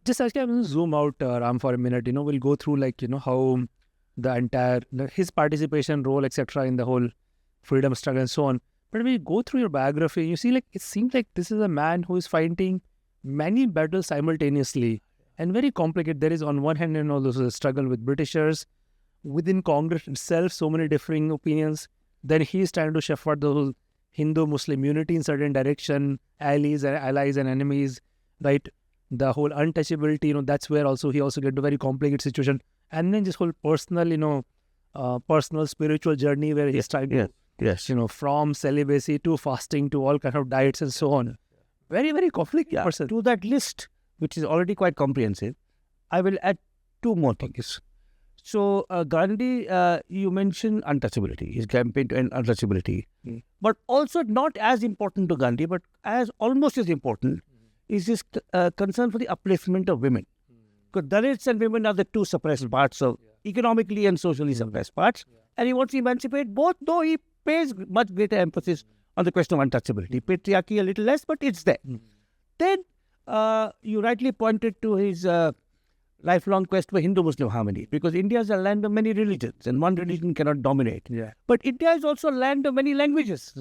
Just actually, I'm going to zoom out, Ram, for a minute. We'll go through how the entire his participation role, etc., in the whole freedom struggle and so on. But when you go through your biography, you see it seems like this is a man who is fighting many battles simultaneously and very complicated. There is on one hand, there's a struggle with Britishers within Congress itself, so many differing opinions. Then he's trying to shepherd the whole Hindu-Muslim unity in certain direction, allies and enemies, right? The whole untouchability, that's where he also get to a very complicated situation. And then this whole personal, personal spiritual journey where he's trying to, from celibacy to fasting to all kind of diets and so on. Very, very complicated person. To that list, which is already quite comprehensive, I will add two more things. So, Gandhi, you mentioned untouchability, his campaign to end untouchability. But also not as important to Gandhi, but almost as important, is his concern for the upliftment of women. Because Dalits and women are the two suppressed parts of economically and socially suppressed parts. And he wants to emancipate both, though he pays much greater emphasis on the question of untouchability. Patriarchy a little less, but it's there. Then you rightly pointed to his lifelong quest for Hindu-Muslim harmony, because India is a land of many religions and one religion cannot dominate. But India is also a land of many languages.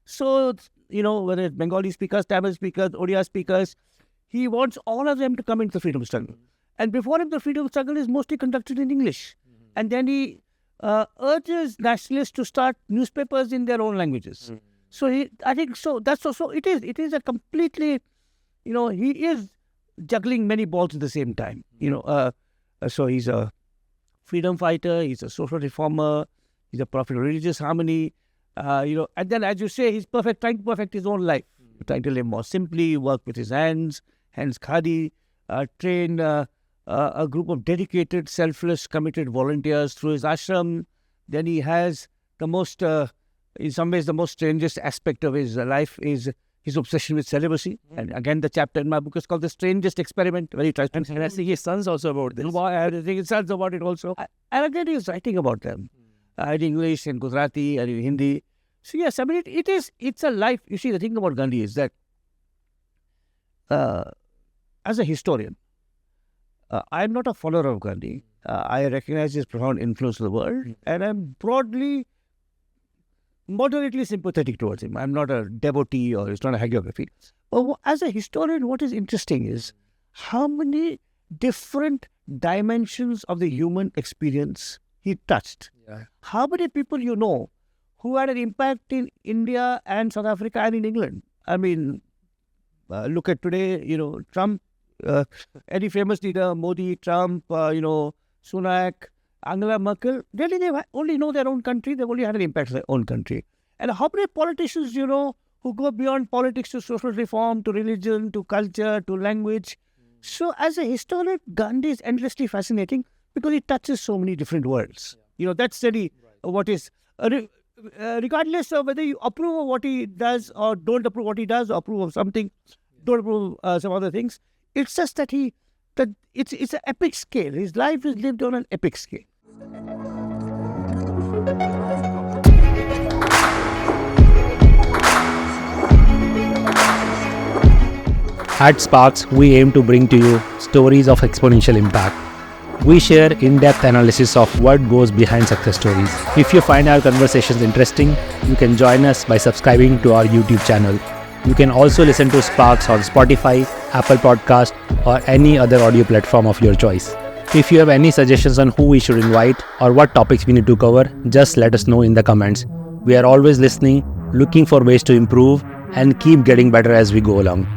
So, whether it's Bengali speakers, Tamil speakers, Odia speakers, he wants all of them to come into the freedom struggle. And before him, the freedom struggle is mostly conducted in English. And then he urges nationalists to start newspapers in their own languages. So I think that's also, it is a completely, he is juggling many balls at the same time. So he's a freedom fighter, he's a social reformer, he's a prophet of religious harmony, and then, as you say, he's trying to perfect his own life, trying to live more simply, work with his hands, hence khadi, train a group of dedicated, selfless, committed volunteers through his ashram. Then he has the most, in some ways, the most strangest aspect of his life is his obsession with celibacy. And again, the chapter in my book is called The Strangest Experiment, where he tries to... And I think his son's also about this. I think his son's about it also. And again, he's writing about them. In English, in Gujarati, and in Hindi. So yes, I mean, it's a life. You see, the thing about Gandhi is that as a historian, I'm not a follower of Gandhi. I recognize his profound influence on the world, and I'm broadly, moderately sympathetic towards him. I'm not a devotee, or it's not a hagiography. But as a historian, what is interesting is how many different dimensions of the human experience he touched. How many people who had an impact in India and South Africa and in England? I mean, look at today, Trump, any famous leader, Modi, Trump, Sunak, Angela Merkel, really they only know their own country, they've only had an impact on their own country. And how many politicians, who go beyond politics to social reform, to religion, to culture, to language. So as a historian, Gandhi is endlessly fascinating because he touches so many different worlds. That's really what is, regardless of whether you approve of what he does or don't approve what he does, or approve of something, don't approve some other things. It's just that it's an epic scale. His life is lived on an epic scale. At Sparks, we aim to bring to you stories of exponential impact. We share in-depth analysis of what goes behind success stories. If you find our conversations interesting, you can join us by subscribing to our YouTube channel. You can also listen to Sparks on Spotify, Apple Podcast, or any other audio platform of your choice. If you have any suggestions on who we should invite or what topics we need to cover, just let us know in the comments. We are always listening, looking for ways to improve, and keep getting better as we go along.